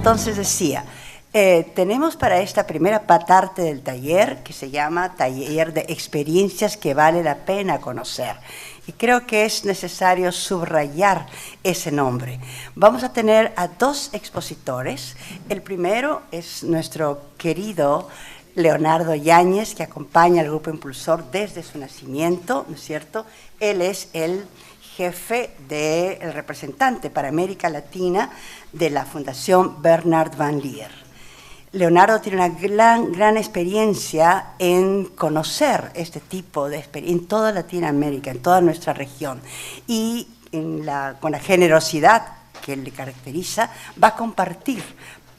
entonces decía, tenemos para esta primera parte del taller, que se llama Taller de Experiencias que vale la pena conocer. Y creo que es necesario subrayar ese nombre. Vamos a tener a dos expositores. El primero es nuestro querido Leonardo Yáñez, que acompaña al Grupo Impulsor desde su nacimiento, ¿no es cierto? Él es el jefe el representante para América Latina de la Fundación Bernard Van Leer. Leonardo tiene una gran experiencia en conocer este tipo de experiencia en toda Latinoamérica, en toda nuestra región, y con la generosidad que le caracteriza, va a compartir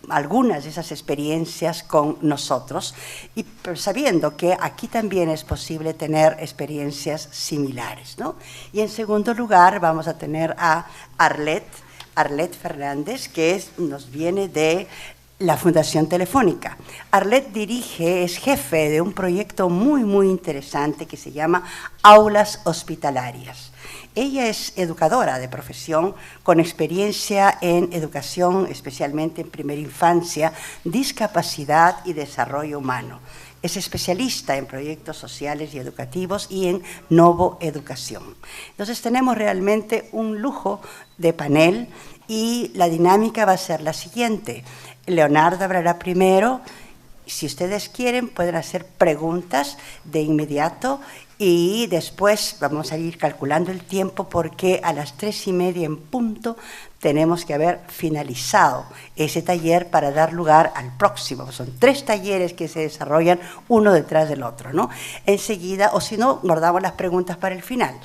algunas de esas experiencias con nosotros, y sabiendo que aquí también es posible tener experiencias similares, ¿no? Y en segundo lugar vamos a tener a Arlette Fernández, que nos viene de la Fundación Telefónica. Arlette es jefe de un proyecto muy interesante que se llama Aulas Hospitalarias. Ella es educadora de profesión con experiencia en educación, especialmente en primera infancia, discapacidad y desarrollo humano. Es especialista en proyectos sociales y educativos y en Novo Educación. Entonces tenemos realmente un lujo de panel y la dinámica va a ser la siguiente. Leonardo hablará primero. Si ustedes quieren, pueden hacer preguntas de inmediato y después vamos a ir calculando el tiempo porque a las 3:30 en punto tenemos que haber finalizado ese taller para dar lugar al próximo. Son 3 talleres que se desarrollan uno detrás del otro, ¿no? Enseguida, o si no, guardamos las preguntas para el final.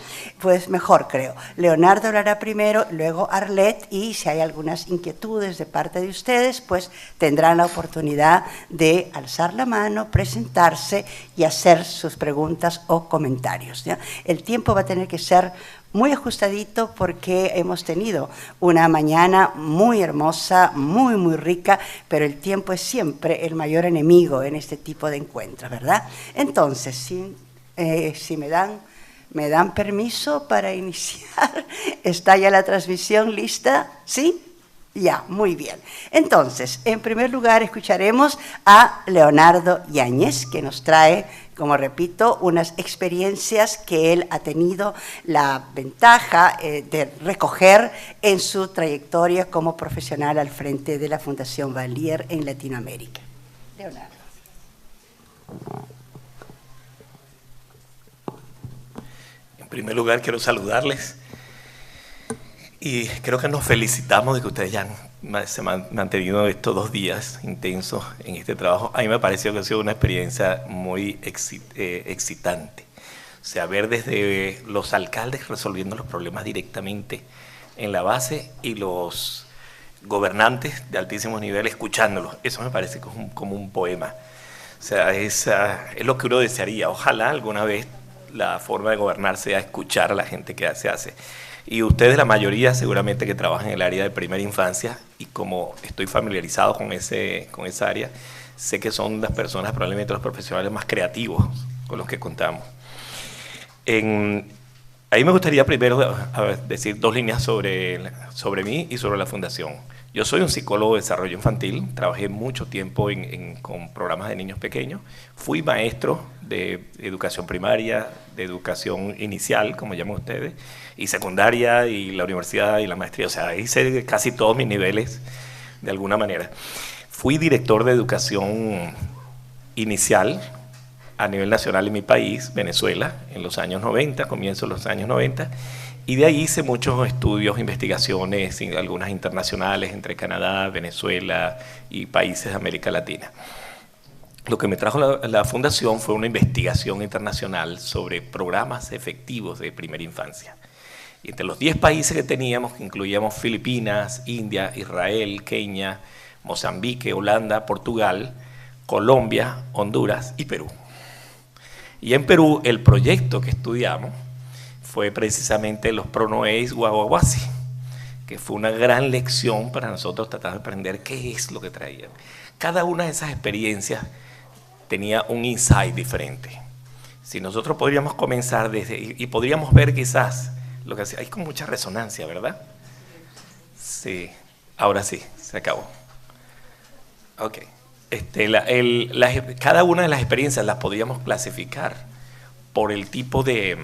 Pues mejor, creo. Leonardo hablará primero, luego Arlette, y si hay algunas inquietudes de parte de ustedes, pues tendrán la oportunidad de alzar la mano, presentarse y hacer sus preguntas o comentarios, ¿ya? El tiempo va a tener que ser muy ajustadito porque hemos tenido una mañana muy hermosa, muy rica, pero el tiempo es siempre el mayor enemigo en este tipo de encuentros, ¿verdad? Entonces, si me dan permiso para iniciar, ¿está ya la transmisión lista? ¿Sí? Ya, muy bien. Entonces, en primer lugar, escucharemos a Leonardo Yáñez, que nos trae, como repito, unas experiencias que él ha tenido la ventaja de recoger en su trayectoria como profesional al frente de la Fundación Van Leer en Latinoamérica. Leonardo. En primer lugar, quiero saludarles. Y creo que nos felicitamos de que ustedes ya se han mantenido estos 2 días intensos en este trabajo. A mí me pareció que ha sido una experiencia muy excitante. O sea, ver desde los alcaldes resolviendo los problemas directamente en la base y los gobernantes de altísimos niveles escuchándolos. Eso me parece que es como un poema. O sea, es lo que uno desearía. Ojalá alguna vez la forma de gobernar sea escuchar a la gente que se hace. Y ustedes, la mayoría, seguramente que trabajan en el área de primera infancia, y como estoy familiarizado con esa área, sé que son las personas, probablemente los profesionales más creativos con los que contamos. Ahí me gustaría primero decir 2 líneas sobre mí y sobre la Fundación. Yo soy un psicólogo de desarrollo infantil, trabajé mucho tiempo con programas de niños pequeños, fui maestro de educación primaria, de educación inicial, como llaman ustedes, y secundaria, y la universidad, y la maestría. O sea, hice casi todos mis niveles, de alguna manera. Fui director de educación inicial a nivel nacional en mi país, Venezuela, en los años 90, comienzo de los años 90, y de ahí hice muchos estudios, investigaciones, algunas internacionales, entre Canadá, Venezuela y países de América Latina. Lo que me trajo la Fundación fue una investigación internacional sobre programas efectivos de primera infancia. Y entre los 10 países que teníamos, incluíamos Filipinas, India, Israel, Kenia, Mozambique, Holanda, Portugal, Colombia, Honduras y Perú. Y en Perú el proyecto que estudiamos fue precisamente los Pronoeis Guaguaguasi, que fue una gran lección para nosotros tratar de aprender qué es lo que traían. Cada una de esas experiencias tenía un insight diferente. Si nosotros podríamos comenzar y podríamos ver quizás lo que hacía, hay con mucha resonancia, ¿verdad? Sí, ahora sí, se acabó. Ok. Cada una de las experiencias las podíamos clasificar por el tipo de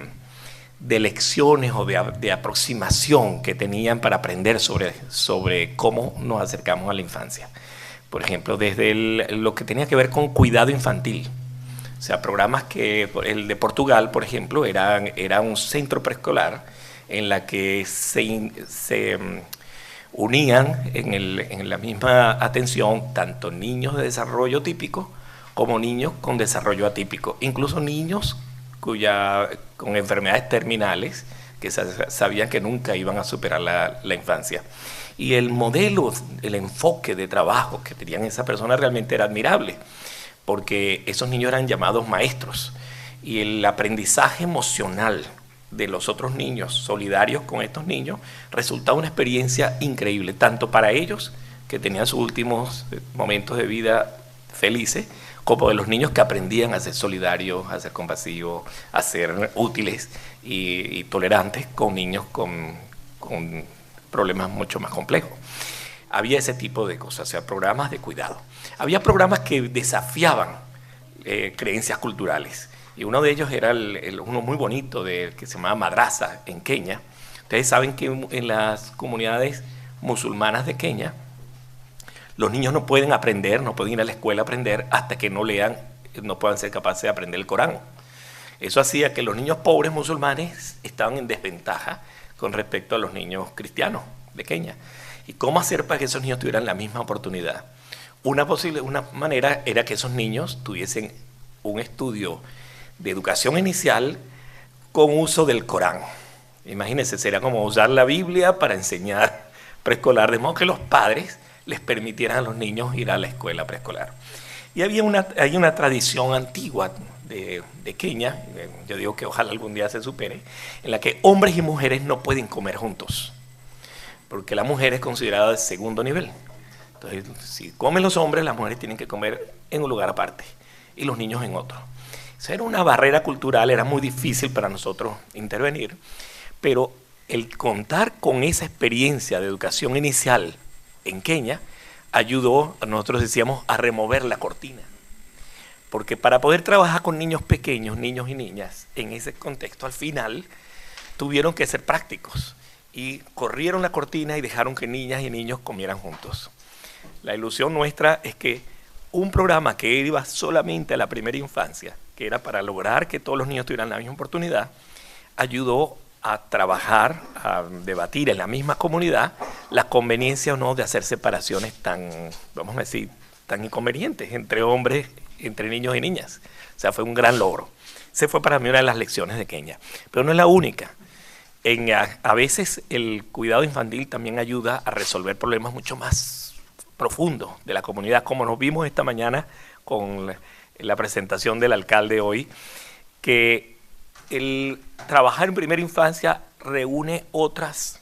lecciones o de aproximación que tenían para aprender sobre cómo nos acercamos a la infancia. Por ejemplo, desde lo que tenía que ver con cuidado infantil. O sea, programas que el de Portugal, por ejemplo, era un centro preescolar en la que se unían en la misma atención tanto niños de desarrollo típico como niños con desarrollo atípico, incluso niños con enfermedades terminales que sabían que nunca iban a superar la infancia. Y el modelo, el enfoque de trabajo que tenían esas personas realmente era admirable, porque esos niños eran llamados maestros y el aprendizaje emocional de los otros niños solidarios con estos niños resultaba una experiencia increíble, tanto para ellos que tenían sus últimos momentos de vida felices, como de los niños que aprendían a ser solidarios, a ser compasivos, a ser útiles y tolerantes con niños con problemas mucho más complejos. Había ese tipo de cosas, o sea, programas de cuidado. Había programas que desafiaban creencias culturales. Y uno de ellos era uno muy bonito que se llamaba Madrasa en Kenia. Ustedes saben que en las comunidades musulmanas de Kenia, los niños no pueden aprender, no pueden ir a la escuela a aprender hasta que no lean, no puedan ser capaces de aprender el Corán. Eso hacía que los niños pobres musulmanes estaban en desventaja con respecto a los niños cristianos de Kenia. ¿Y cómo hacer para que esos niños tuvieran la misma oportunidad? Una manera era que esos niños tuviesen un estudio de educación inicial con uso del Corán. Imagínense, sería como usar la Biblia para enseñar preescolar, de modo que los padres les permitieran a los niños ir a la escuela preescolar. Y hay una tradición antigua de Kenia, yo digo que ojalá algún día se supere, en la que hombres y mujeres no pueden comer juntos, porque la mujer es considerada de segundo nivel. Entonces, si comen los hombres, las mujeres tienen que comer en un lugar aparte y los niños en otro. Esa era una barrera cultural, era muy difícil para nosotros intervenir, pero el contar con esa experiencia de educación inicial en Kenia ayudó, nosotros decíamos, a remover la cortina. Porque para poder trabajar con niños pequeños, niños y niñas, en ese contexto, al final tuvieron que ser prácticos y corrieron la cortina y dejaron que niñas y niños comieran juntos. La ilusión nuestra es que un programa que iba solamente a la primera infancia, que era para lograr que todos los niños tuvieran la misma oportunidad, ayudó a trabajar, a debatir en la misma comunidad la conveniencia o no de hacer separaciones tan, vamos a decir, tan inconvenientes entre hombres, entre niños y niñas. O sea, fue un gran logro. Esa fue para mí una de las lecciones de Kenia. Pero no es la única. A veces el cuidado infantil también ayuda a resolver problemas mucho más profundos de la comunidad, como nos vimos esta mañana con la presentación del alcalde hoy, que el trabajar en primera infancia reúne otras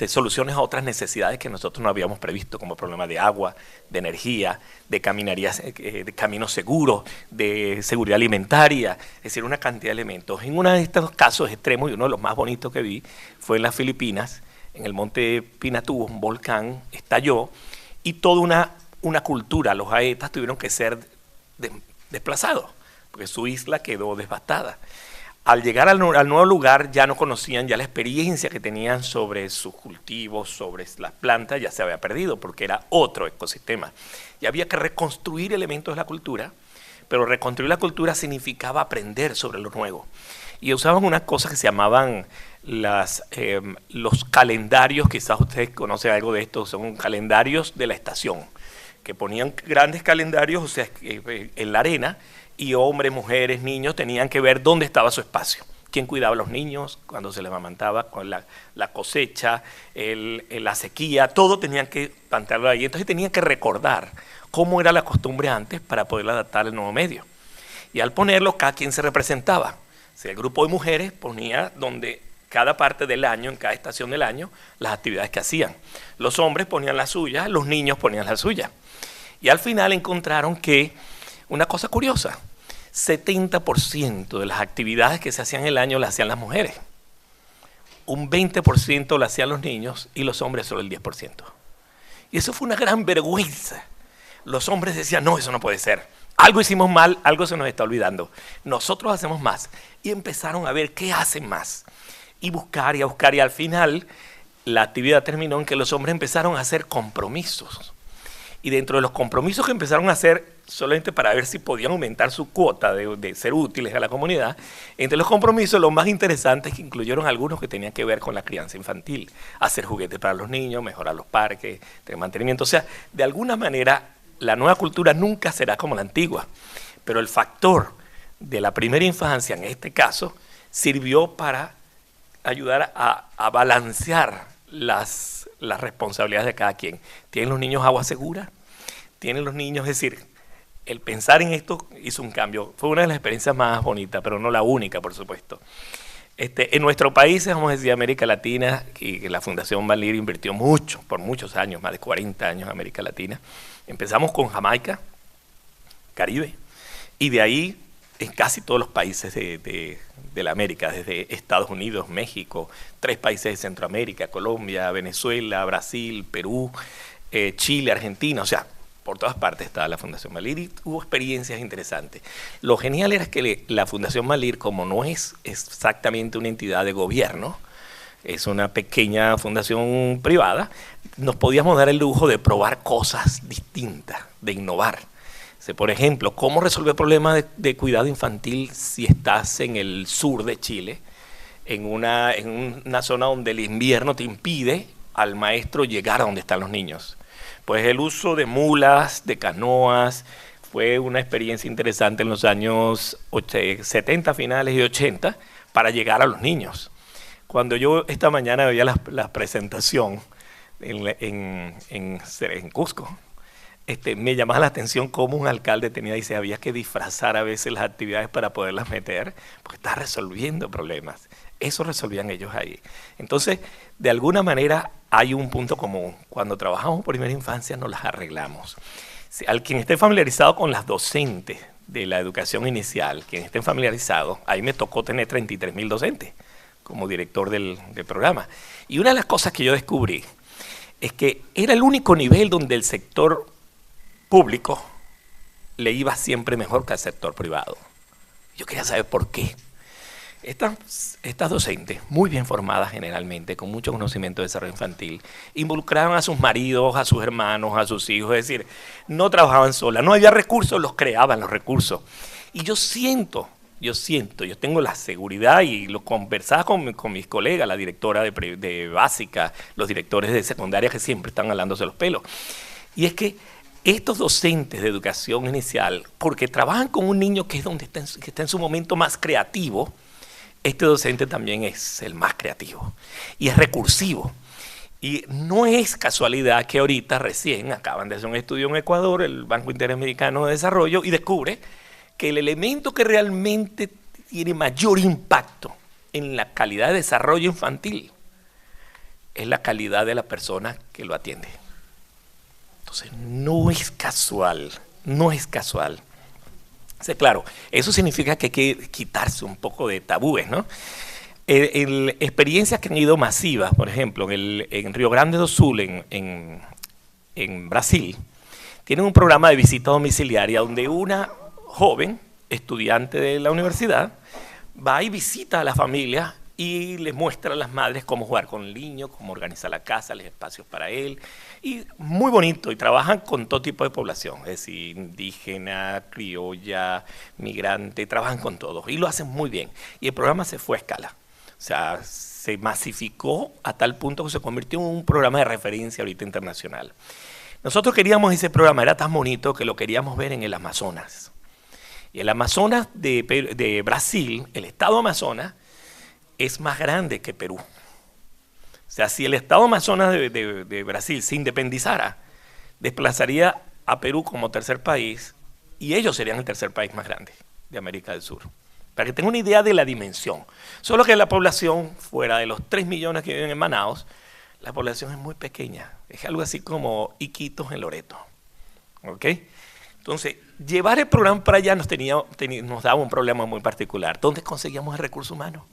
soluciones a otras necesidades que nosotros no habíamos previsto, como problemas de agua, de energía, de caminos seguros, de seguridad alimentaria, es decir, una cantidad de elementos. En uno de estos casos extremos, y uno de los más bonitos que vi, fue en las Filipinas, en el monte Pinatubo, un volcán estalló, y toda una cultura, los aetas tuvieron que ser desplazados, porque su isla quedó devastada. Al llegar al nuevo lugar ya no conocían, ya la experiencia que tenían sobre sus cultivos, sobre las plantas, ya se había perdido porque era otro ecosistema. Y había que reconstruir elementos de la cultura, pero reconstruir la cultura significaba aprender sobre lo nuevo. Y usaban unas cosas que se llamaban los calendarios, quizás ustedes conocen algo de esto, son calendarios de la estación, que ponían grandes calendarios, o sea, en la arena, y hombres, mujeres, niños tenían que ver dónde estaba su espacio. Quién cuidaba a los niños cuando se les amamantaba, con la cosecha, la sequía, todo tenían que plantearlo ahí. Entonces tenían que recordar cómo era la costumbre antes para poder adaptar al nuevo medio. Y al ponerlo, cada quien se representaba. O sea, el grupo de mujeres ponía donde cada parte del año, en cada estación del año, las actividades que hacían. Los hombres ponían la suya, los niños ponían la suya. Y al final encontraron que una cosa curiosa, 70% de las actividades que se hacían en el año las hacían las mujeres. Un 20% las hacían los niños y los hombres solo el 10%. Y eso fue una gran vergüenza, los hombres decían, no, eso no puede ser. Algo hicimos mal, algo se nos está olvidando. Nosotros hacemos más. Y empezaron a ver qué hacen más. Y buscar, y al final la actividad terminó en que los hombres empezaron a hacer compromisos. Y dentro de los compromisos que empezaron a hacer, solamente para ver si podían aumentar su cuota de ser útiles a la comunidad, entre los compromisos, los más interesantes que incluyeron algunos que tenían que ver con la crianza infantil, hacer juguetes para los niños, mejorar los parques, tener mantenimiento. O sea, de alguna manera, la nueva cultura nunca será como la antigua, pero el factor de la primera infancia, en este caso, sirvió para ayudar a balancear las responsabilidades de cada quien. ¿Tienen los niños agua segura? ¿Tienen los niños? Es decir, el pensar en esto hizo un cambio. Fue una de las experiencias más bonitas, pero no la única, por supuesto. En nuestro país, vamos a decir, América Latina, y la Fundación Van Leer invirtió mucho, por muchos años, más de 40 años en América Latina. Empezamos con Jamaica, Caribe, y de ahí en casi todos los países de la América, desde Estados Unidos, México, 3 países de Centroamérica, Colombia, Venezuela, Brasil, Perú, Chile, Argentina, o sea, por todas partes estaba la Fundación Van Leer y hubo experiencias interesantes. Lo genial era que la Fundación Van Leer, como no es exactamente una entidad de gobierno, es una pequeña fundación privada, nos podíamos dar el lujo de probar cosas distintas, de innovar. Por ejemplo, ¿cómo resolver problemas de cuidado infantil si estás en el sur de Chile, en una zona donde el invierno te impide al maestro llegar a donde están los niños? Pues el uso de mulas, de canoas, fue una experiencia interesante en los años 70 finales y 80 para llegar a los niños. Cuando yo esta mañana veía la presentación en Cusco, me llamaba la atención cómo un alcalde dice, había que disfrazar a veces las actividades para poderlas meter, porque está resolviendo problemas. Eso resolvían ellos ahí. Entonces, de alguna manera hay un punto común. Cuando trabajamos por primera infancia nos las arreglamos. Al quien esté familiarizado con las docentes de la educación inicial, quien esté familiarizado, ahí me tocó tener 33,000 docentes como director del programa. Y una de las cosas que yo descubrí es que era el único nivel donde el sector público le iba siempre mejor que al sector privado. Yo quería saber por qué. Estas docentes, muy bien formadas generalmente, con mucho conocimiento de desarrollo infantil, involucraban a sus maridos, a sus hermanos, a sus hijos, es decir, no trabajaban solas, no había recursos, los creaban los recursos. Y yo tengo la seguridad y lo conversaba con mis colegas, la directora de básica, los directores de secundaria que siempre están jalándose los pelos. Y es que estos docentes de educación inicial, porque trabajan con un niño que es que está en su momento más creativo, este docente también es el más creativo y es recursivo. Y no es casualidad que ahorita recién acaban de hacer un estudio en Ecuador, el Banco Interamericano de Desarrollo, y descubre que el elemento que realmente tiene mayor impacto en la calidad de desarrollo infantil es la calidad de la persona que lo atiende. Entonces, no es casual, no es casual. O sea, claro, eso significa que hay que quitarse un poco de tabúes, ¿no? Experiencias que han ido masivas, por ejemplo, en Rio Grande do Sul, en Brasil, tienen un programa de visita domiciliaria donde una joven estudiante de la universidad va y visita a la familia y les muestra a las madres cómo jugar con el niño, cómo organizar la casa, los espacios para él. Y muy bonito, y trabajan con todo tipo de población, es decir, indígena, criolla, migrante, trabajan con todos y lo hacen muy bien. Y el programa se fue a escala, o sea, se masificó a tal punto que se convirtió en un programa de referencia ahorita internacional. Nosotros queríamos ese programa, era tan bonito que lo queríamos ver en el Amazonas. Y el Amazonas de Brasil, el estado Amazonas, es más grande que Perú. O sea, si el estado Amazonas de Brasil se independizara, desplazaría a Perú como tercer país y ellos serían el tercer país más grande de América del Sur. Para que tengan una idea de la dimensión. Solo que la población, fuera de los 3 millones que viven en Manaos, la población es muy pequeña. Es algo así como Iquitos en Loreto. ¿Ok? Entonces, llevar el programa para allá nos daba un problema muy particular. ¿Dónde conseguíamos el recurso humano?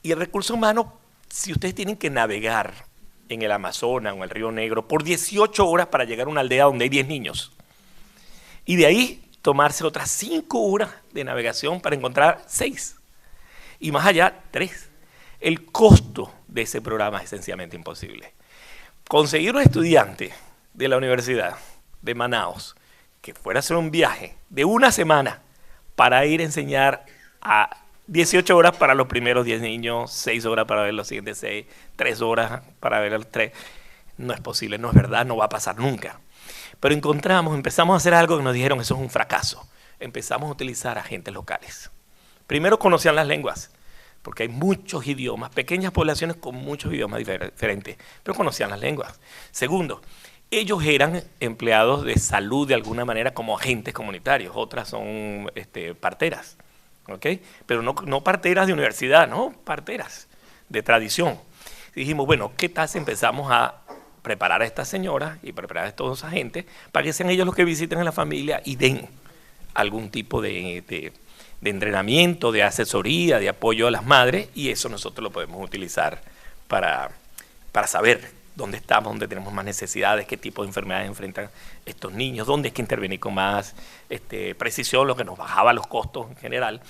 Y el recurso humano, si ustedes tienen que navegar en el Amazonas o en el Río Negro por 18 horas para llegar a una aldea donde hay 10 niños. Y de ahí tomarse otras 5 horas de navegación para encontrar 6. Y más allá, 3. El costo de ese programa es sencillamente imposible. Conseguir un estudiante de la Universidad de Manaos que fuera a hacer un viaje de una semana para ir a enseñar a 18 horas para los primeros 10 niños, 6 horas para ver los siguientes 6, 3 horas para ver los 3, no es posible, no es verdad, no va a pasar nunca. Pero empezamos a hacer algo que nos dijeron, eso es un fracaso. Empezamos a utilizar agentes locales. Primero conocían las lenguas, porque hay muchos idiomas, pequeñas poblaciones con muchos idiomas diferentes, pero conocían las lenguas. Segundo, ellos eran empleados de salud de alguna manera como agentes comunitarios, otras son parteras, ¿okay? Pero no parteras de universidad, no, parteras de tradición. Y dijimos, bueno, ¿qué tal si empezamos a preparar a estas señoras y preparar a estos agentes para que sean ellos los que visiten a la familia y den algún tipo de entrenamiento, de asesoría, de apoyo a las madres, y eso nosotros lo podemos utilizar para saber dónde estamos, dónde tenemos más necesidades, qué tipo de enfermedades enfrentan estos niños, dónde hay que intervenir con más precisión, lo que nos bajaba los costos en general.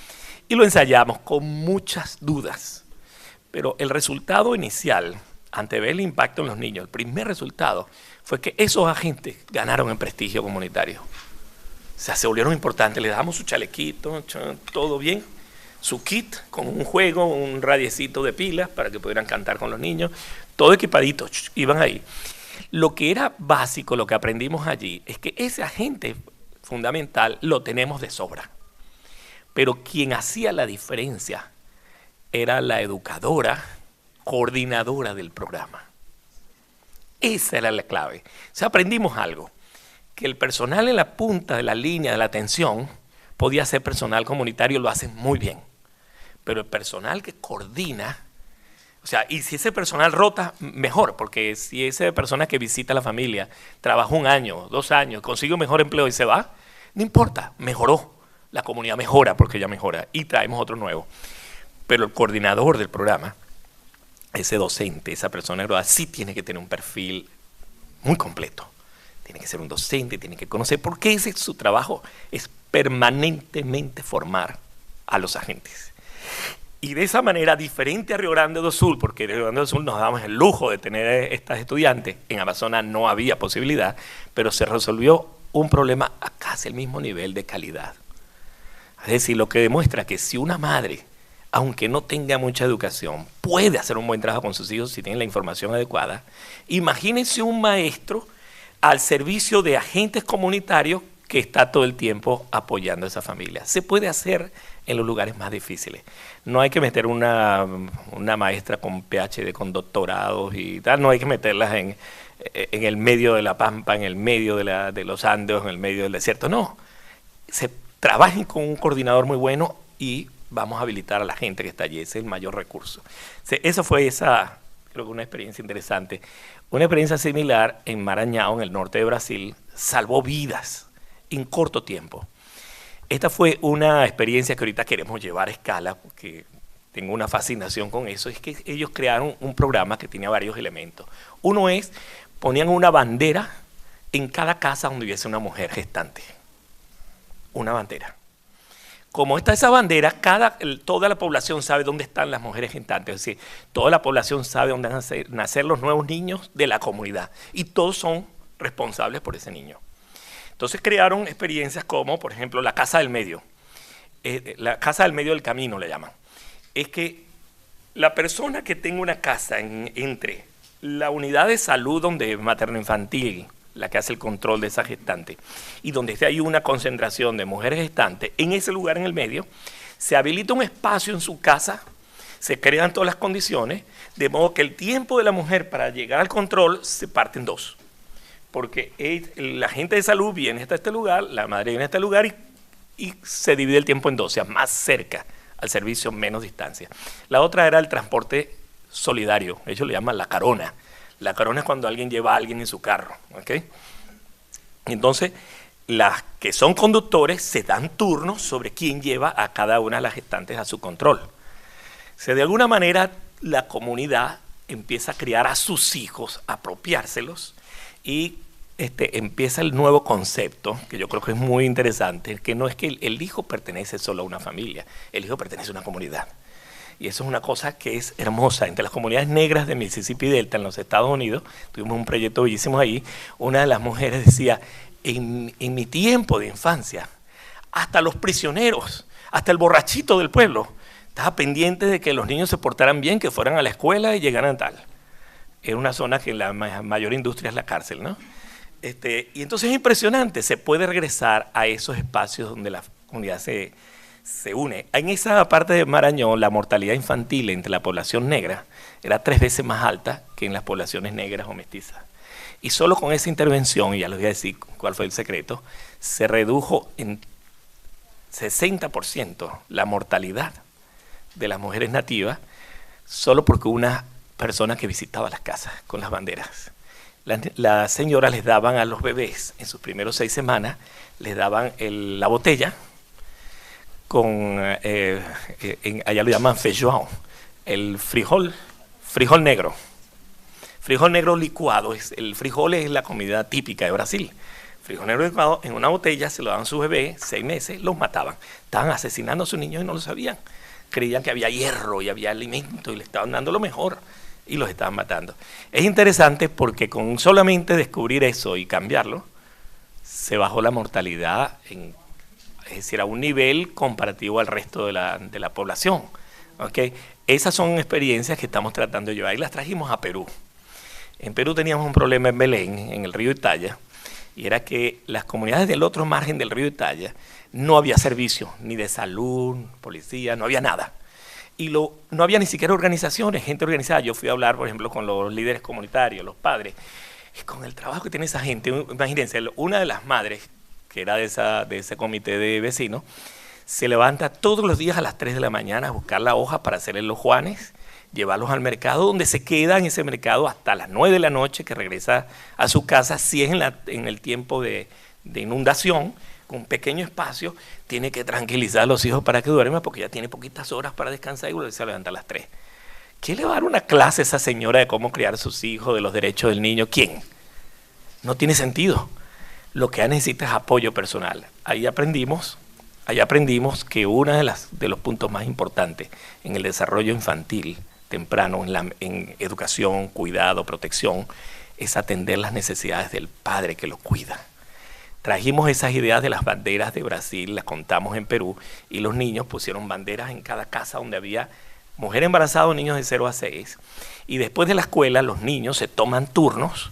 Y lo ensayamos con muchas dudas, pero el resultado inicial, ante ver el impacto en los niños, el primer resultado fue que esos agentes ganaron en prestigio comunitario. O sea, se volvieron importantes, le damos su chalequito, todo bien, su kit con un juego, un radiecito de pilas para que pudieran cantar con los niños, todo equipadito, iban ahí. Lo que era básico, lo que aprendimos allí, es que ese agente fundamental lo tenemos de sobra. Pero quien hacía la diferencia era la educadora, coordinadora del programa. Esa era la clave. O sea, aprendimos algo, que el personal en la punta de la línea de la atención podía ser personal comunitario, lo hacen muy bien. Pero el personal que coordina, o sea, y si ese personal rota, mejor, porque si esa persona que visita a la familia trabaja 1 año, 2 años, consigue un mejor empleo y se va, no importa, mejoró. La comunidad mejora porque ella mejora y traemos otro nuevo. Pero el coordinador del programa, ese docente, esa persona graduada, sí tiene que tener un perfil muy completo. Tiene que ser un docente, tiene que conocer, porque ese es su trabajo, es permanentemente formar a los agentes. Y de esa manera, diferente a Río Grande do Sul, porque en Río Grande do Sul nos damos el lujo de tener estas estudiantes, en Amazonas no había posibilidad, pero se resolvió un problema a casi el mismo nivel de calidad. Es decir, lo que demuestra que si una madre, aunque no tenga mucha educación, puede hacer un buen trabajo con sus hijos si tienen la información adecuada, imagínense un maestro al servicio de agentes comunitarios que está todo el tiempo apoyando a esa familia. Se puede hacer en los lugares más difíciles. No hay que meter una maestra con PhD, con doctorados y tal, no hay que meterlas en el medio de la pampa, en el medio de los Andes, en el medio del desierto. No, se trabajen con un coordinador muy bueno y vamos a habilitar a la gente que está allí. Ese es el mayor recurso. Eso fue creo que una experiencia interesante. Una experiencia similar en Maranhão, en el norte de Brasil, salvó vidas en corto tiempo. Esta fue una experiencia que ahorita queremos llevar a escala, porque tengo una fascinación con eso. Es que ellos crearon un programa que tenía varios elementos. Uno es, ponían una bandera en cada casa donde hubiese una mujer gestante. Una bandera. Como está esa bandera, toda la población sabe dónde están las mujeres gestantes. Es decir, toda la población sabe dónde van a nacer los nuevos niños de la comunidad. Y todos son responsables por ese niño. Entonces crearon experiencias como, por ejemplo, la casa del medio. La casa del medio del camino le llaman. Es que la persona que tenga una casa entre la unidad de salud donde materno-infantil, la que hace el control de esa gestante, y donde hay una concentración de mujeres gestantes, en ese lugar en el medio, se habilita un espacio en su casa, se crean todas las condiciones, de modo que el tiempo de la mujer para llegar al control se parte en 2. Porque la gente de salud viene hasta este lugar, la madre viene a este lugar y se divide el tiempo en 2, o sea, más cerca al servicio, menos distancia. La otra era el transporte solidario, ellos le llaman la carona. La carona es cuando alguien lleva a alguien en su carro, ¿ok? Entonces, las que son conductores se dan turnos sobre quién lleva a cada una de las gestantes a su control. O sea, de alguna manera, la comunidad empieza a criar a sus hijos, a apropiárselos, y empieza el nuevo concepto, que yo creo que es muy interesante, que no es que el hijo pertenece solo a una familia, el hijo pertenece a una comunidad. Y eso es una cosa que es hermosa. Entre las comunidades negras de Mississippi Delta, en los Estados Unidos, tuvimos un proyecto bellísimo ahí, una de las mujeres decía, en mi tiempo de infancia, hasta los prisioneros, hasta el borrachito del pueblo, estaba pendiente de que los niños se portaran bien, que fueran a la escuela y llegaran tal. Era una zona que la mayor industria es la cárcel, ¿no? Y entonces es impresionante, se puede regresar a esos espacios donde la comunidad se une. En esa parte de Marañón, la mortalidad infantil entre la población negra era 3 veces más alta que en las poblaciones negras o mestizas. Y solo con esa intervención, y ya les voy a decir cuál fue el secreto, se redujo en 60% la mortalidad de las mujeres nativas, solo porque una persona que visitaba las casas con las banderas. Las señoras les daban a los bebés, en sus primeros 6 semanas, les daban la botella, con, allá lo llaman feijão, el frijol negro. Frijol negro licuado, el frijol es la comida típica de Brasil. Frijol negro licuado en una botella, se lo daban a sus bebés, 6 meses, los mataban. Estaban asesinando a sus niños y no lo sabían. Creían que había hierro y había alimento y le estaban dando lo mejor y los estaban matando. Es interesante porque con solamente descubrir eso y cambiarlo, se bajó la mortalidad es decir, a un nivel comparativo al resto de la población. ¿Okay? Esas son experiencias que estamos tratando de llevar y las trajimos a Perú. En Perú teníamos un problema en Belén, en el río Italia, y era que las comunidades del otro margen del río Italia no había servicio, ni de salud, policía, no había nada. Y no había ni siquiera organizaciones, gente organizada. Yo fui a hablar, por ejemplo, con los líderes comunitarios, los padres, y con el trabajo que tiene esa gente, imagínense, una de las madres, que era de ese comité de vecinos, se levanta todos los días a las 3 de la mañana a buscar la hoja para hacerle los juanes, llevarlos al mercado, donde se queda en ese mercado hasta las 9 de la noche, que regresa a su casa. Si es en el tiempo de inundación, con un pequeño espacio, tiene que tranquilizar a los hijos para que duerman, porque ya tiene poquitas horas para descansar y volverse a levantar a las 3. ¿Quién le va a dar una clase a esa señora de cómo criar a sus hijos, de los derechos del niño? ¿Quién? No tiene sentido. Lo que necesita es apoyo personal. Ahí aprendimos que uno de los puntos más importantes en el desarrollo infantil temprano, en educación, cuidado, protección, es atender las necesidades del padre que lo cuida. Trajimos esas ideas de las banderas de Brasil, las contamos en Perú, y los niños pusieron banderas en cada casa donde había mujer embarazada o niños de 0 a 6. Y después de la escuela, los niños se toman turnos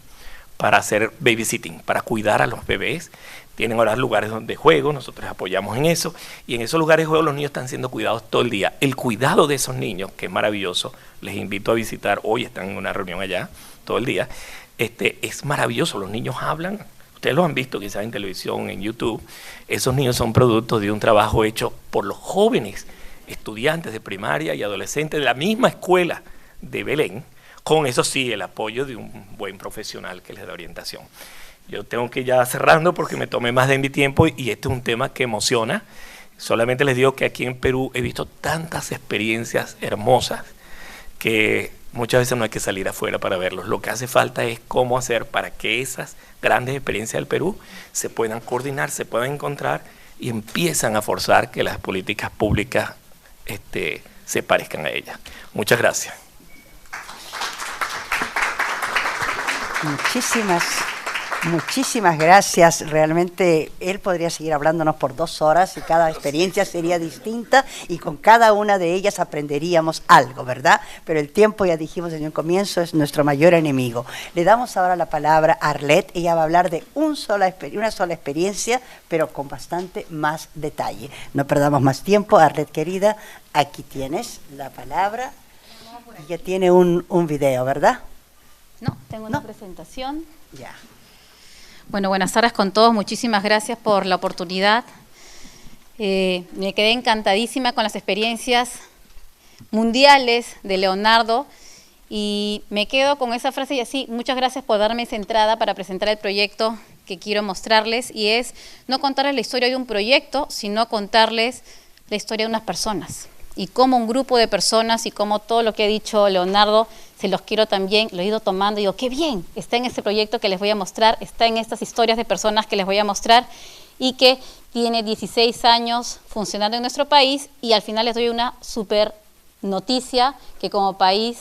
para hacer babysitting, para cuidar a los bebés. Tienen ahora lugares de juego, nosotros apoyamos en eso, y en esos lugares de juego los niños están siendo cuidados todo el día. El cuidado de esos niños, que es maravilloso, les invito a visitar, hoy están en una reunión allá, todo el día, es maravilloso, los niños hablan, ustedes lo han visto quizás en televisión, en YouTube, esos niños son productos de un trabajo hecho por los jóvenes estudiantes de primaria y adolescentes de la misma escuela de Belén, con eso sí, el apoyo de un buen profesional que les da orientación. Yo tengo que ir ya cerrando porque me tomé más de mi tiempo y este es un tema que emociona. Solamente les digo que aquí en Perú he visto tantas experiencias hermosas que muchas veces no hay que salir afuera para verlos. Lo que hace falta es cómo hacer para que esas grandes experiencias del Perú se puedan coordinar, se puedan encontrar y empiezan a forzar que las políticas públicas se parezcan a ellas. Muchas gracias. Muchísimas gracias. Realmente él podría seguir hablándonos por 2 horas y cada experiencia sería distinta y con cada una de ellas aprenderíamos algo, ¿verdad? Pero el tiempo, ya dijimos en un comienzo, es nuestro mayor enemigo. Le damos ahora la palabra a Arlette. Ella va a hablar de una sola experiencia, pero con bastante más detalle. No perdamos más tiempo. Arlette, querida, aquí tienes la palabra. Ella tiene un video, ¿verdad? No, tengo una presentación. Ya. Bueno, buenas tardes con todos. Muchísimas gracias por la oportunidad. Me quedé encantadísima con las experiencias mundiales de Leonardo y me quedo con esa frase y así, muchas gracias por darme esa entrada para presentar el proyecto que quiero mostrarles, y es no contarles la historia de un proyecto, sino contarles la historia de unas personas y cómo un grupo de personas y cómo todo lo que ha dicho Leonardo se los quiero también, lo he ido tomando y digo, qué bien, está en este proyecto que les voy a mostrar, está en estas historias de personas que les voy a mostrar y que tiene 16 años funcionando en nuestro país, y al final les doy una súper noticia que como país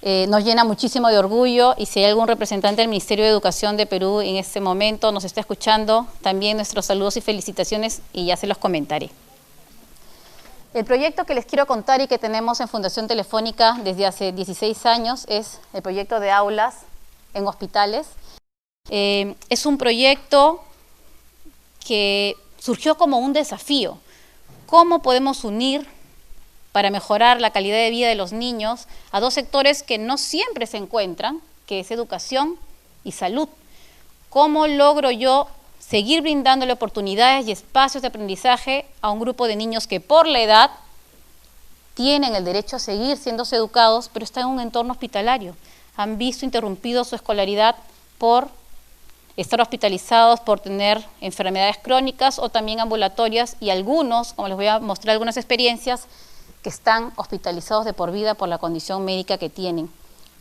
nos llena muchísimo de orgullo, y si hay algún representante del Ministerio de Educación de Perú en este momento nos está escuchando, también nuestros saludos y felicitaciones y ya se los comentaré. El proyecto que les quiero contar y que tenemos en Fundación Telefónica desde hace 16 años es el proyecto de aulas en hospitales. Es un proyecto que surgió como un desafío. ¿Cómo podemos unir para mejorar la calidad de vida de los niños a dos sectores que no siempre se encuentran, que es educación y salud? ¿Cómo logro yo seguir brindándole oportunidades y espacios de aprendizaje a un grupo de niños que por la edad tienen el derecho a seguir siendo educados, pero están en un entorno hospitalario? Han visto interrumpido su escolaridad por estar hospitalizados, por tener enfermedades crónicas o también ambulatorias, y algunos, como les voy a mostrar algunas experiencias, que están hospitalizados de por vida por la condición médica que tienen.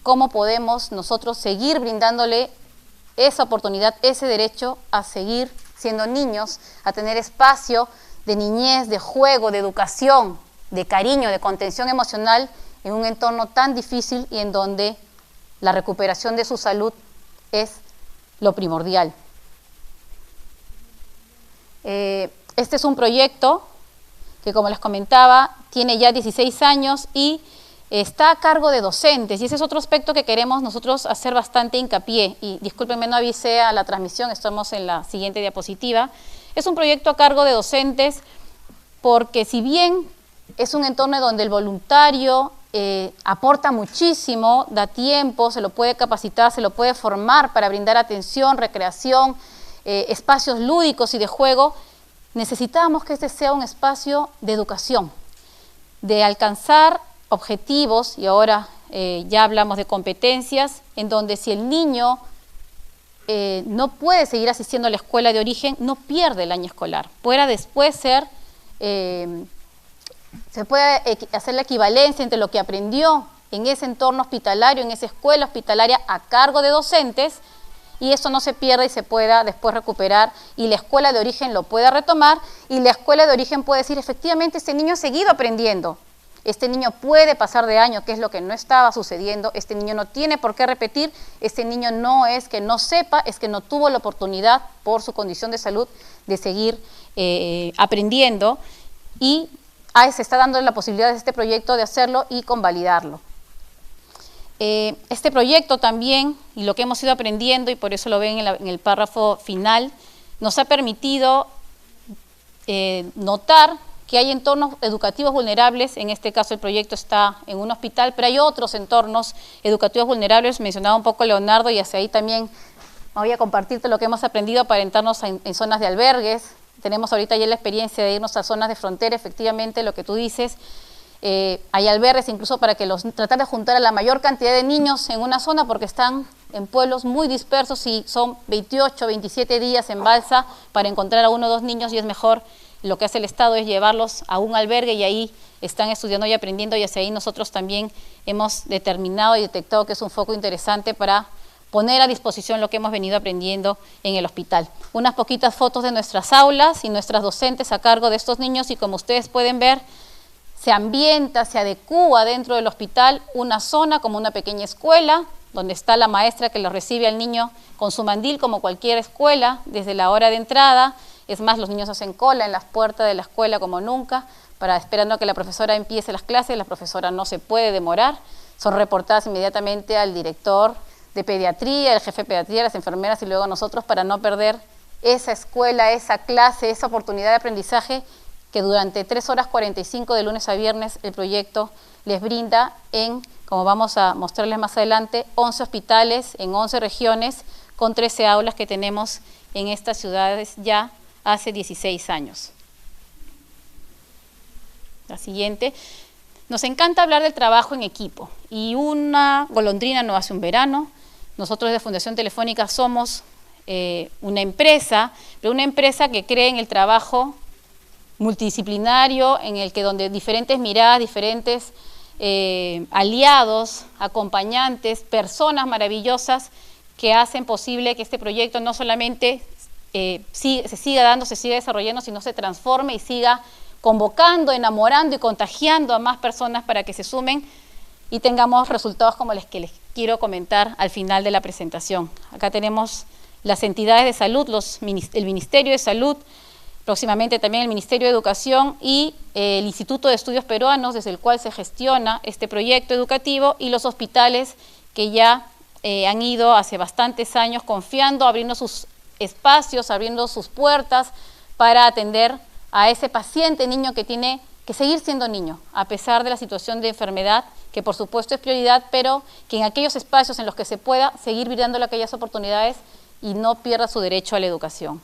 ¿Cómo podemos nosotros seguir brindándole esa oportunidad, ese derecho a seguir siendo niños, a tener espacio de niñez, de juego, de educación, de cariño, de contención emocional en un entorno tan difícil y en donde la recuperación de su salud es lo primordial? Este es un proyecto que, como les comentaba, tiene ya 16 años y está a cargo de docentes, y ese es otro aspecto que queremos nosotros hacer bastante hincapié. Y discúlpenme, no avisé a la transmisión, estamos en la siguiente diapositiva. Es un proyecto a cargo de docentes porque, si bien es un entorno donde el voluntario aporta muchísimo, da tiempo, se lo puede capacitar, se lo puede formar para brindar atención, recreación, espacios lúdicos y de juego, necesitamos que este sea un espacio de educación, de alcanzar objetivos, y ahora ya hablamos de competencias, en donde si el niño no puede seguir asistiendo a la escuela de origen, no pierde el año escolar. Pueda después ser, se puede hacer la equivalencia entre lo que aprendió en ese entorno hospitalario, en esa escuela hospitalaria a cargo de docentes, y eso no se pierda y se pueda después recuperar, y la escuela de origen lo pueda retomar, y la escuela de origen puede decir, efectivamente, este niño ha seguido aprendiendo, este niño puede pasar de año, que es lo que no estaba sucediendo, este niño no tiene por qué repetir, este niño no es que no sepa, es que no tuvo la oportunidad por su condición de salud de seguir aprendiendo, y se está dando la posibilidad de este proyecto de hacerlo y convalidarlo. Este proyecto también, y lo que hemos ido aprendiendo, y por eso lo ven en el párrafo final, nos ha permitido notar que hay entornos educativos vulnerables. En este caso el proyecto está en un hospital, pero hay otros entornos educativos vulnerables, mencionaba un poco Leonardo, y hacia ahí también voy a compartirte lo que hemos aprendido para entrarnos en zonas de albergues. Tenemos ahorita ya la experiencia de irnos a zonas de frontera, efectivamente, lo que tú dices. Hay albergues incluso para que tratar de juntar a la mayor cantidad de niños en una zona, porque están en pueblos muy dispersos y son 28, 27 días en balsa para encontrar a 1 o 2 niños, y es mejor, lo que hace el Estado es llevarlos a un albergue y ahí están estudiando y aprendiendo, y hacia ahí nosotros también hemos determinado y detectado que es un foco interesante para poner a disposición lo que hemos venido aprendiendo en el hospital. Unas poquitas fotos de nuestras aulas y nuestras docentes a cargo de estos niños, y como ustedes pueden ver, se ambienta, se adecúa dentro del hospital una zona como una pequeña escuela, donde está la maestra que lo recibe al niño con su mandil, como cualquier escuela, desde la hora de entrada. Es más, los niños hacen cola en las puertas de la escuela como nunca, esperando a que la profesora empiece las clases. La profesora no se puede demorar, son reportadas inmediatamente al director de pediatría, el jefe de pediatría, las enfermeras y luego a nosotros, para no perder esa escuela, esa clase, esa oportunidad de aprendizaje que durante 3 horas 45 de lunes a viernes el proyecto les brinda en, como vamos a mostrarles más adelante, 11 hospitales en 11 regiones con 13 aulas que tenemos en estas ciudades ya hace 16 años. La siguiente. Nos encanta hablar del trabajo en equipo, y una golondrina no hace un verano. Nosotros de Fundación Telefónica somos una empresa, pero una empresa que cree en el trabajo multidisciplinario, en el que donde diferentes miradas, diferentes aliados, acompañantes, personas maravillosas que hacen posible que este proyecto no solamente se siga dando, se siga desarrollando, sino se transforme y siga convocando, enamorando y contagiando a más personas para que se sumen y tengamos resultados como los que les quiero comentar al final de la presentación. Acá tenemos las entidades de salud, el Ministerio de Salud, próximamente también el Ministerio de Educación y el Instituto de Estudios Peruanos, desde el cual se gestiona este proyecto educativo, y los hospitales que ya han ido hace bastantes años confiando, abriendo sus espacios, abriendo sus puertas para atender a ese paciente niño que tiene que seguir siendo niño, a pesar de la situación de enfermedad, que por supuesto es prioridad, pero que en aquellos espacios en los que se pueda seguir brindándole aquellas oportunidades y no pierda su derecho a la educación.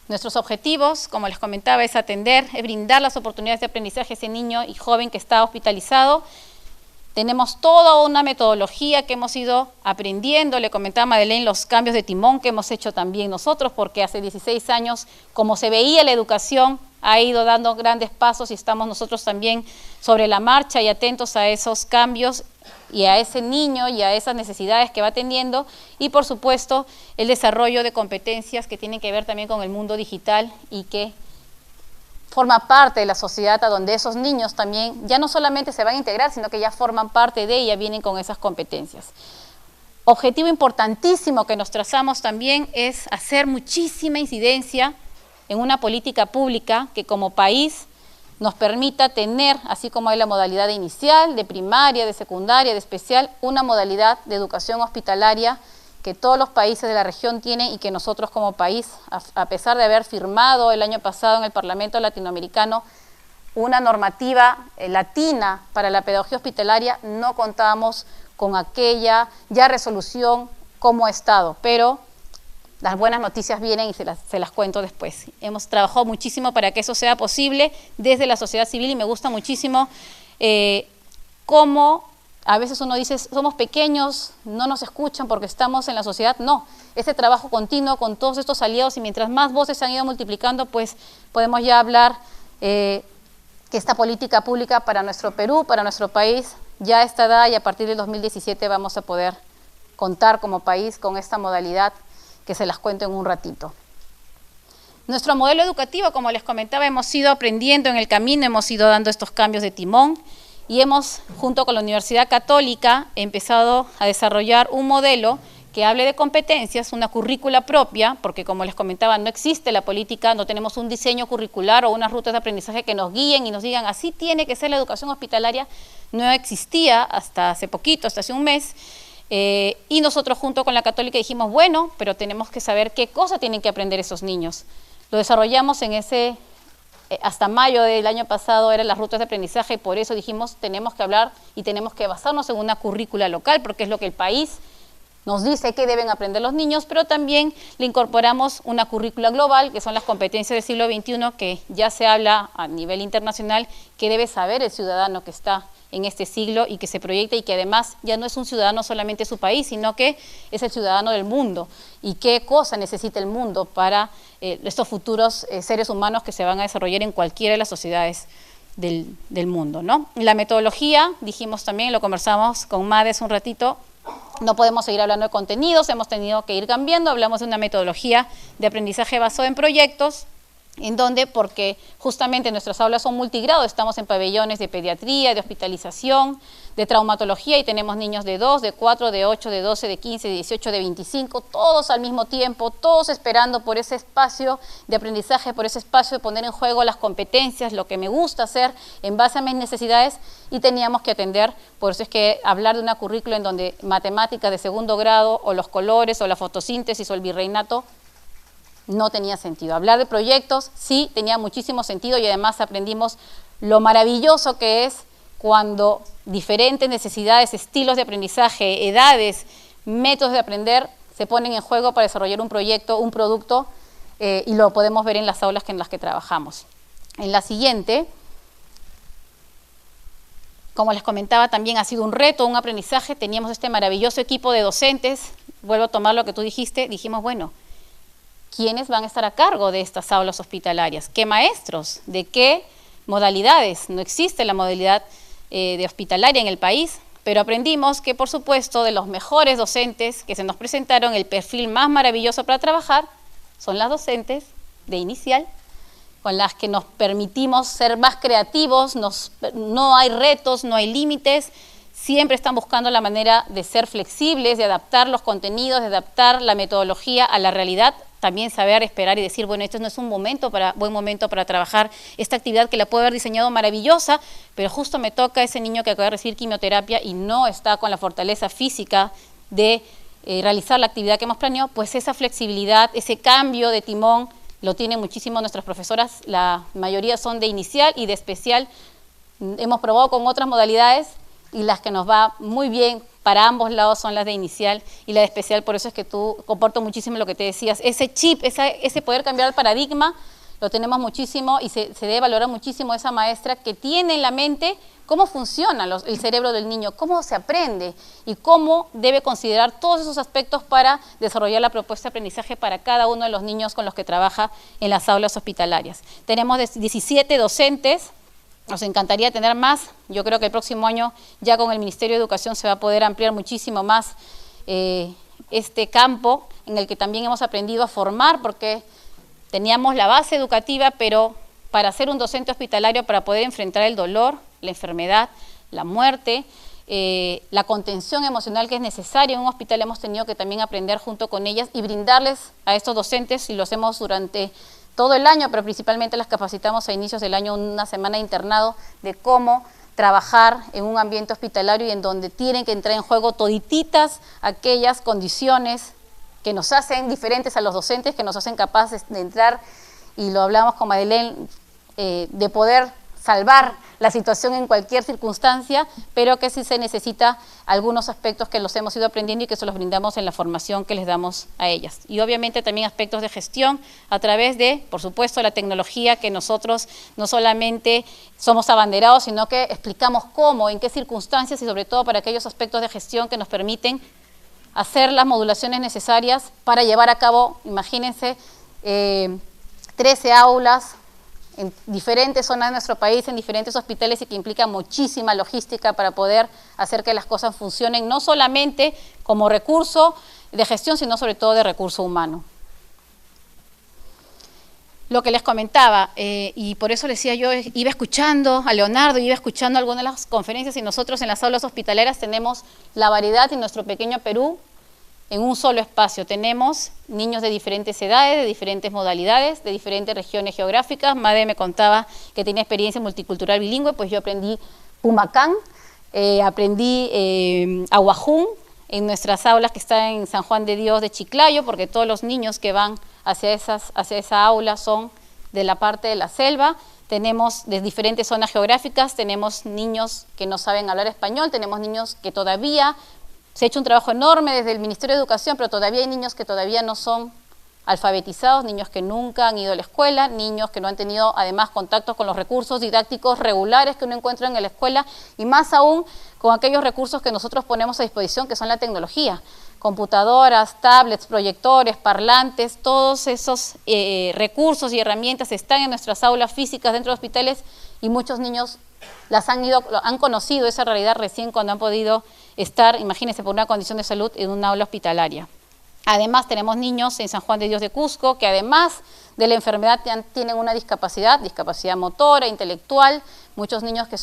Nuestros objetivos, como les comentaba, es brindar las oportunidades de aprendizaje a ese niño y joven que está hospitalizado. Tenemos toda una metodología que hemos ido aprendiendo. Le comentaba a Madeleine los cambios de timón que hemos hecho también nosotros, porque hace 16 años, como se veía la educación, ha ido dando grandes pasos y estamos nosotros también sobre la marcha y atentos a esos cambios y a ese niño y a esas necesidades que va teniendo, y por supuesto el desarrollo de competencias que tienen que ver también con el mundo digital y que forma parte de la sociedad, a donde esos niños también ya no solamente se van a integrar, sino que ya forman parte de ella, vienen con esas competencias. Objetivo importantísimo que nos trazamos también es hacer muchísima incidencia en una política pública que como país nos permita tener, así como hay la modalidad de inicial, de primaria, de secundaria, de especial, una modalidad de educación hospitalaria que todos los países de la región tienen y que nosotros como país, a pesar de haber firmado el año pasado en el Parlamento Latinoamericano una normativa latina para la pedagogía hospitalaria, no contábamos con aquella ya resolución como Estado, pero las buenas noticias vienen y se las cuento después. Hemos trabajado muchísimo para que eso sea posible desde la sociedad civil y me gusta muchísimo cómo a veces uno dice, somos pequeños, no nos escuchan porque estamos en la sociedad. No, ese trabajo continuo con todos estos aliados y mientras más voces se han ido multiplicando, pues podemos ya hablar que esta política pública para nuestro Perú, para nuestro país, ya está dada y a partir del 2017 vamos a poder contar como país con esta modalidad que se las cuento en un ratito. Nuestro modelo educativo, como les comentaba, hemos ido aprendiendo en el camino, hemos ido dando estos cambios de timón y hemos, junto con la Universidad Católica, empezado a desarrollar un modelo que hable de competencias, una currícula propia, porque como les comentaba, no existe la política, no tenemos un diseño curricular o unas rutas de aprendizaje que nos guíen y nos digan, así tiene que ser la educación hospitalaria, no existía hasta hace poquito, hasta hace un mes, y nosotros junto con la Católica dijimos, bueno, pero tenemos que saber qué cosa tienen que aprender esos niños. Lo desarrollamos en ese, hasta mayo del año pasado eran las rutas de aprendizaje y por eso dijimos, tenemos que hablar y tenemos que basarnos en una currícula local, porque es lo que el país nos dice que deben aprender los niños, pero también le incorporamos una currícula global, que son las competencias del siglo XXI, que ya se habla a nivel internacional, que debe saber el ciudadano que está en este siglo y que se proyecta y que además ya no es un ciudadano solamente de su país, sino que es el ciudadano del mundo y qué cosa necesita el mundo para estos futuros seres humanos que se van a desarrollar en cualquiera de las sociedades del mundo, ¿no? La metodología, dijimos también, lo conversamos con Mades un ratito, no podemos seguir hablando de contenidos, hemos tenido que ir cambiando, hablamos de una metodología de aprendizaje basado en proyectos, en donde, porque justamente nuestras aulas son multigrado, estamos en pabellones de pediatría, de hospitalización, de traumatología y tenemos niños de 2, de 4, de 8, de 12, de 15, de 18, de 25, todos al mismo tiempo, todos esperando por ese espacio de aprendizaje, por ese espacio de poner en juego las competencias, lo que me gusta hacer en base a mis necesidades y teníamos que atender, por eso es que hablar de una currícula en donde matemáticas de segundo grado o los colores o la fotosíntesis o el virreinato no tenía sentido. Hablar de proyectos sí tenía muchísimo sentido y además aprendimos lo maravilloso que es cuando diferentes necesidades, estilos de aprendizaje, edades, métodos de aprender se ponen en juego para desarrollar un proyecto, un producto y lo podemos ver en las aulas en las que trabajamos. En la siguiente, como les comentaba, también ha sido un reto, un aprendizaje. Teníamos este maravilloso equipo de docentes. Vuelvo a tomar lo que tú dijiste. Dijimos, bueno, ¿quiénes van a estar a cargo de estas aulas hospitalarias? ¿Qué maestros? ¿De qué modalidades? No existe la modalidad de hospitalaria en el país, pero aprendimos que, por supuesto, de los mejores docentes que se nos presentaron, el perfil más maravilloso para trabajar son las docentes de inicial, con las que nos permitimos ser más creativos, no hay retos, no hay límites, siempre están buscando la manera de ser flexibles, de adaptar los contenidos, de adaptar la metodología a la realidad, también saber esperar y decir, bueno, este no es un buen momento para trabajar esta actividad que la puedo haber diseñado maravillosa, pero justo me toca ese niño que acaba de recibir quimioterapia y no está con la fortaleza física de realizar la actividad que hemos planeado, pues esa flexibilidad, ese cambio de timón, lo tienen muchísimo nuestras profesoras, la mayoría son de inicial y de especial. Hemos probado con otras modalidades y las que nos va muy bien para ambos lados son las de inicial y la de especial, por eso es que tú comparto muchísimo lo que te decías. Ese chip, ese poder cambiar el paradigma, lo tenemos muchísimo y se debe valorar muchísimo esa maestra que tiene en la mente cómo funciona el cerebro del niño, cómo se aprende y cómo debe considerar todos esos aspectos para desarrollar la propuesta de aprendizaje para cada uno de los niños con los que trabaja en las aulas hospitalarias. Tenemos 17 docentes, nos encantaría tener más, yo creo que el próximo año ya con el Ministerio de Educación se va a poder ampliar muchísimo más este campo en el que también hemos aprendido a formar porque teníamos la base educativa, pero para ser un docente hospitalario, para poder enfrentar el dolor, la enfermedad, la muerte, la contención emocional que es necesaria en un hospital, hemos tenido que también aprender junto con ellas y brindarles a estos docentes, y lo hacemos durante todo el año, pero principalmente las capacitamos a inicios del año, una semana de internado, de cómo trabajar en un ambiente hospitalario y en donde tienen que entrar en juego todititas aquellas condiciones que nos hacen diferentes a los docentes, que nos hacen capaces de entrar, y lo hablamos con Madeleine, de poder salvar la situación en cualquier circunstancia, pero que sí se necesita algunos aspectos que los hemos ido aprendiendo y que se los brindamos en la formación que les damos a ellas. Y obviamente también aspectos de gestión a través de, por supuesto, la tecnología, que nosotros no solamente somos abanderados, sino que explicamos cómo, en qué circunstancias y sobre todo para aquellos aspectos de gestión que nos permiten hacer las modulaciones necesarias para llevar a cabo, imagínense, 13 aulas en diferentes zonas de nuestro país, en diferentes hospitales, y que implica muchísima logística para poder hacer que las cosas funcionen, no solamente como recurso de gestión, sino sobre todo de recurso humano. Lo que les comentaba, y por eso les decía yo, iba escuchando a Leonardo, iba escuchando algunas de las conferencias, y nosotros en las aulas hospitaleras tenemos la variedad en nuestro pequeño Perú en un solo espacio. Tenemos niños de diferentes edades, de diferentes modalidades, de diferentes regiones geográficas. Made me contaba que tenía experiencia multicultural bilingüe, pues yo aprendí Pumacán, aprendí Aguajún en nuestras aulas que están en San Juan de Dios de Chiclayo, porque todos los niños que van hacia esa aula son de la parte de la selva. Tenemos de diferentes zonas geográficas, tenemos niños que no saben hablar español, tenemos niños que todavía, se ha hecho un trabajo enorme desde el Ministerio de Educación, pero todavía hay niños que todavía no son alfabetizados, niños que nunca han ido a la escuela, niños que no han tenido además contactos con los recursos didácticos regulares que uno encuentra en la escuela, y más aún con aquellos recursos que nosotros ponemos a disposición, que son la tecnología, computadoras, tablets, proyectores, parlantes, todos esos recursos y herramientas están en nuestras aulas físicas dentro de hospitales, y muchos niños han conocido esa realidad recién cuando han podido estar, imagínense, por una condición de salud en una aula hospitalaria. Además, tenemos niños en San Juan de Dios de Cusco que además de la enfermedad tienen una discapacidad motora, intelectual, muchos niños que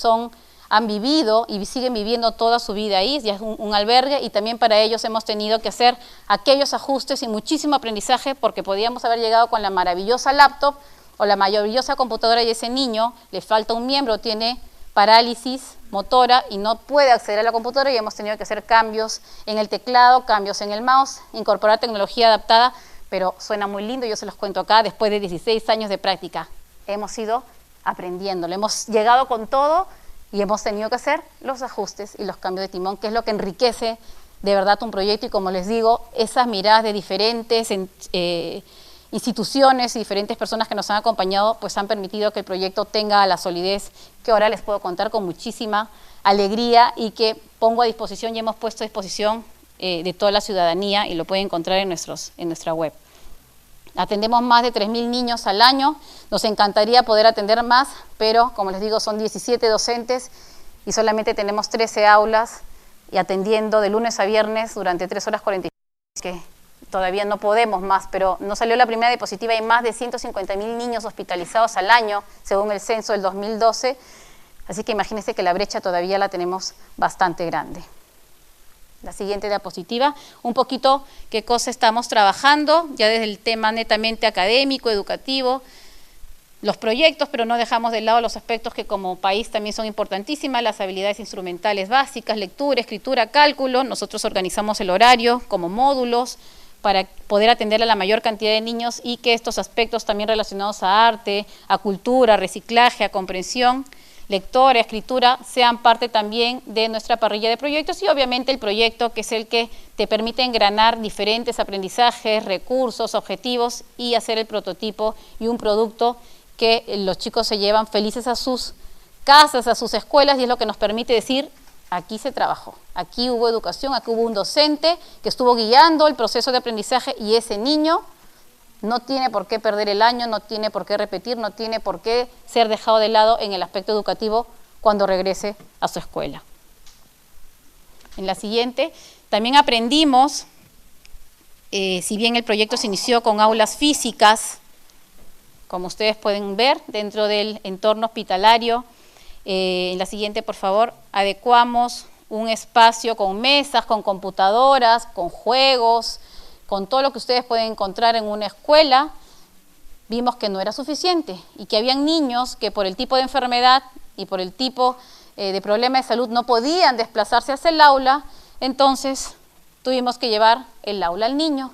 han vivido y siguen viviendo toda su vida ahí, ya es un albergue, y también para ellos hemos tenido que hacer aquellos ajustes y muchísimo aprendizaje, porque podíamos haber llegado con la maravillosa laptop o la maravillosa computadora, y ese niño le falta un miembro, tiene parálisis motora y no puede acceder a la computadora, y hemos tenido que hacer cambios en el teclado, cambios en el mouse, incorporar tecnología adaptada, pero suena muy lindo, yo se los cuento acá, después de 16 años de práctica, hemos ido aprendiéndolo, hemos llegado con todo y hemos tenido que hacer los ajustes y los cambios de timón, que es lo que enriquece de verdad un proyecto, y como les digo, esas miradas de diferentes instituciones y diferentes personas que nos han acompañado, pues han permitido que el proyecto tenga la solidez que ahora les puedo contar con muchísima alegría, y que pongo a disposición y hemos puesto a disposición de toda la ciudadanía, y lo pueden encontrar en nuestra web. Atendemos más de 3.000 niños al año, nos encantaría poder atender más, pero como les digo, son 17 docentes y solamente tenemos 13 aulas y atendiendo de lunes a viernes durante 3 horas 45, que todavía no podemos más, pero nos salió la primera diapositiva, hay más de 150.000 niños hospitalizados al año, según el censo del 2012, así que imagínense que la brecha todavía la tenemos bastante grande. La siguiente diapositiva, un poquito qué cosa estamos trabajando, ya desde el tema netamente académico, educativo, los proyectos, pero no dejamos de lado los aspectos que como país también son importantísimas, las habilidades instrumentales básicas, lectura, escritura, cálculo. Nosotros organizamos el horario como módulos para poder atender a la mayor cantidad de niños y que estos aspectos también relacionados a arte, a cultura, reciclaje, a comprensión, lectora, escritura, sean parte también de nuestra parrilla de proyectos y obviamente el proyecto que es el que te permite engranar diferentes aprendizajes, recursos, objetivos y hacer el prototipo y un producto que los chicos se llevan felices a sus casas, a sus escuelas y es lo que nos permite decir, aquí se trabajó, aquí hubo educación, aquí hubo un docente que estuvo guiando el proceso de aprendizaje y ese niño no tiene por qué perder el año, no tiene por qué repetir, no tiene por qué ser dejado de lado en el aspecto educativo cuando regrese a su escuela. En la siguiente, también aprendimos, si bien el proyecto se inició con aulas físicas, como ustedes pueden ver, dentro del entorno hospitalario, en la siguiente, por favor, adecuamos un espacio con mesas, con computadoras, con juegos, con todo lo que ustedes pueden encontrar en una escuela. Vimos que no era suficiente y que habían niños que por el tipo de enfermedad y por el tipo de problema de salud no podían desplazarse hacia el aula, entonces tuvimos que llevar el aula al niño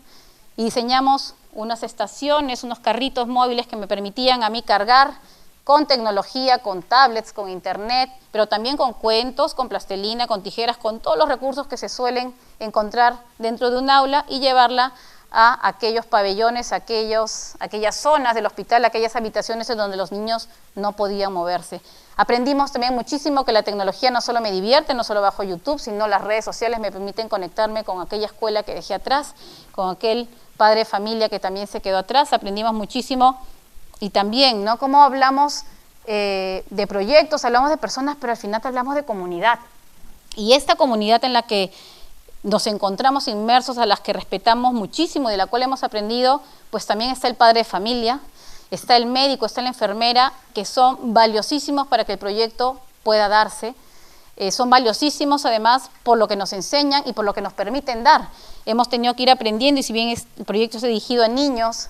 y diseñamos unas estaciones, unos carritos móviles que me permitían a mí cargar con tecnología, con tablets, con internet, pero también con cuentos, con plastilina, con tijeras, con todos los recursos que se suelen encontrar dentro de un aula y llevarla a aquellos pabellones, aquellas zonas del hospital, aquellas habitaciones en donde los niños no podían moverse. Aprendimos también muchísimo que la tecnología no solo me divierte, no solo bajo YouTube, sino las redes sociales me permiten conectarme con aquella escuela que dejé atrás, con aquel padre de familia que también se quedó atrás. Aprendimos muchísimo y también, ¿no? Como hablamos de proyectos, hablamos de personas, pero al final hablamos de comunidad. Y esta comunidad en la que nos encontramos inmersos, a las que respetamos muchísimo, de la cual hemos aprendido, pues también está el padre de familia, está el médico, está la enfermera, que son valiosísimos para que el proyecto pueda darse. Son valiosísimos además por lo que nos enseñan y por lo que nos permiten dar. Hemos tenido que ir aprendiendo y si bien el proyecto es dirigido a niños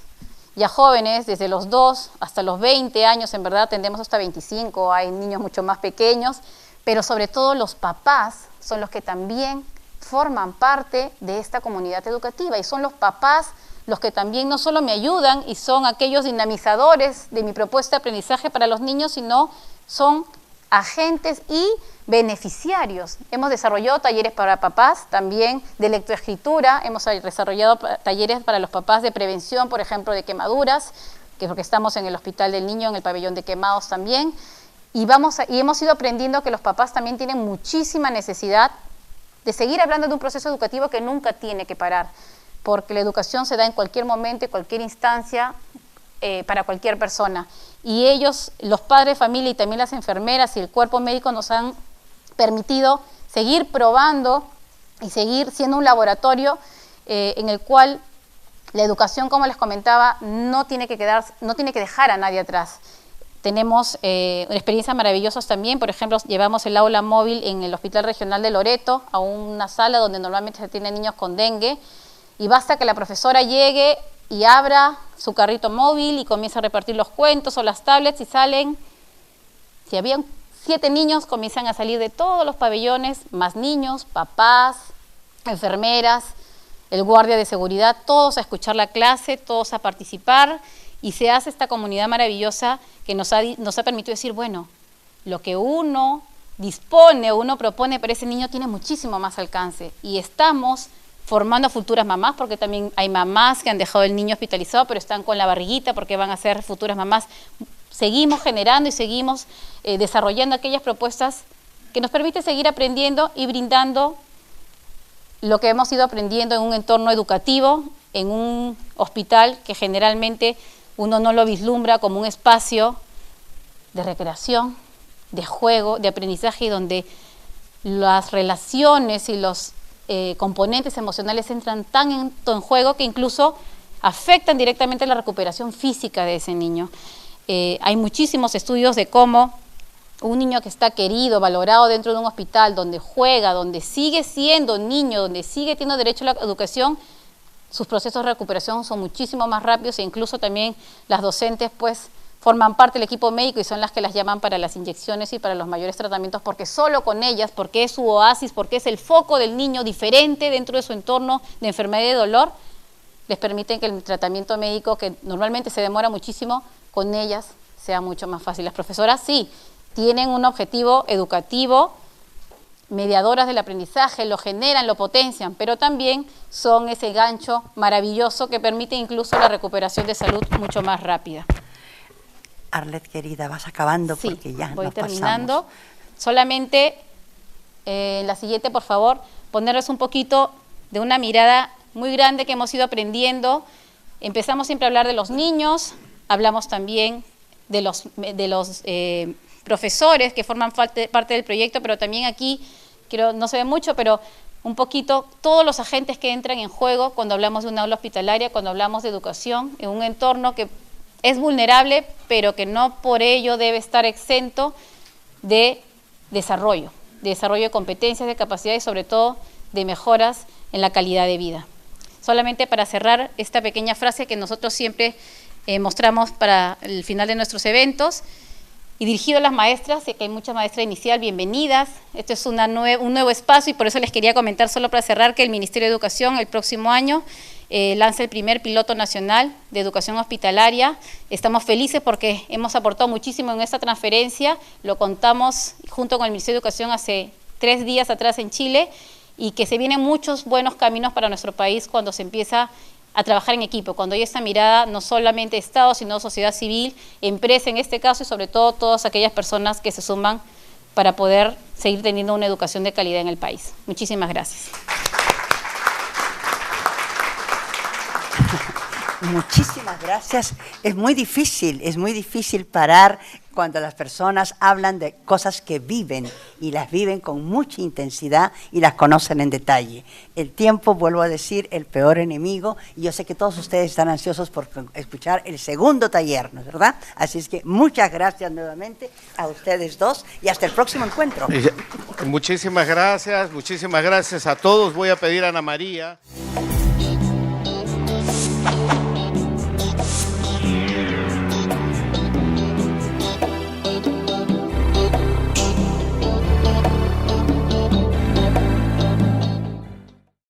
y a jóvenes, desde los 2 hasta los 20 años, en verdad atendemos hasta 25, hay niños mucho más pequeños, pero sobre todo los papás son los que también forman parte de esta comunidad educativa y son los papás los que también no solo me ayudan y son aquellos dinamizadores de mi propuesta de aprendizaje para los niños, sino son agentes y beneficiarios. Hemos desarrollado talleres para papás también de lectoescritura, hemos desarrollado talleres para los papás de prevención, por ejemplo, de quemaduras, que porque estamos en el Hospital del Niño, en el pabellón de quemados también, y hemos ido aprendiendo que los papás también tienen muchísima necesidad de seguir hablando de un proceso educativo que nunca tiene que parar, porque la educación se da en cualquier momento, en cualquier instancia, para cualquier persona. Y ellos, los padres de familia y también las enfermeras y el cuerpo médico nos han permitido seguir probando y seguir siendo un laboratorio en el cual la educación, como les comentaba, no tiene que dejar a nadie atrás. Tenemos experiencias maravillosas también, por ejemplo, llevamos el aula móvil en el Hospital Regional de Loreto a una sala donde normalmente se tienen niños con dengue y basta que la profesora llegue y abra su carrito móvil y comienza a repartir los cuentos o las tablets y salen, si habían 7 niños, comienzan a salir de todos los pabellones, más niños, papás, enfermeras, el guardia de seguridad, todos a escuchar la clase, todos a participar y se hace esta comunidad maravillosa que nos ha permitido decir, bueno, lo que uno dispone o uno propone para ese niño tiene muchísimo más alcance y estamos formando a futuras mamás, porque también hay mamás que han dejado el niño hospitalizado, pero están con la barriguita porque van a ser futuras mamás. Seguimos generando y seguimos desarrollando aquellas propuestas que nos permiten seguir aprendiendo y brindando lo que hemos ido aprendiendo en un entorno educativo, en un hospital que generalmente uno no lo vislumbra como un espacio de recreación, de juego, de aprendizaje, donde las relaciones y los componentes emocionales entran tanto en juego que incluso afectan directamente la recuperación física de ese niño. Hay muchísimos estudios de cómo un niño que está querido, valorado dentro de un hospital, donde juega, donde sigue siendo niño, donde sigue teniendo derecho a la educación, sus procesos de recuperación son muchísimo más rápidos, e incluso también las docentes pues forman parte del equipo médico y son las que las llaman para las inyecciones y para los mayores tratamientos, porque solo con ellas, porque es su oasis, porque es el foco del niño diferente dentro de su entorno de enfermedad y de dolor, les permiten que el tratamiento médico, que normalmente se demora muchísimo, con ellas sea mucho más fácil. Las profesoras sí tienen un objetivo educativo, mediadoras del aprendizaje, lo generan, lo potencian, pero también son ese gancho maravilloso que permite incluso la recuperación de salud mucho más rápida. Arlet, querida, vas acabando Sí, porque ya voy nos terminando. pasamos. Solamente en la siguiente, por favor, ponerles un poquito de una mirada muy grande que hemos ido aprendiendo. Empezamos siempre a hablar de los niños, hablamos también de los profesores que forman parte del proyecto, pero también aquí, no se ve mucho, pero un poquito todos los agentes que entran en juego cuando hablamos de una aula hospitalaria, cuando hablamos de educación, en un entorno que es vulnerable, pero que no por ello debe estar exento de desarrollo de competencias, de capacidades y sobre todo de mejoras en la calidad de vida. Solamente para cerrar esta pequeña frase que nosotros siempre mostramos para el final de nuestros eventos, y dirigido a las maestras, sé que hay muchas maestras inicial, bienvenidas. Este es un nuevo espacio y por eso les quería comentar, solo para cerrar, que el Ministerio de Educación el próximo año lanza el primer piloto nacional de educación hospitalaria. Estamos felices porque hemos aportado muchísimo en esta transferencia, lo contamos junto con el Ministerio de Educación hace 3 días atrás en Chile, y que se vienen muchos buenos caminos para nuestro país cuando se empieza a trabajar en equipo, cuando hay esta mirada no solamente Estado, sino sociedad civil, empresa en este caso, y sobre todo todas aquellas personas que se suman para poder seguir teniendo una educación de calidad en el país. Muchísimas gracias. Muchísimas gracias. Es muy difícil parar cuando las personas hablan de cosas que viven y las viven con mucha intensidad y las conocen en detalle. El tiempo, vuelvo a decir, el peor enemigo, y yo sé que todos ustedes están ansiosos por escuchar el segundo taller, ¿no es verdad? Así es que muchas gracias nuevamente a ustedes dos y hasta el próximo encuentro. Muchísimas gracias a todos. Voy a pedir a Ana María.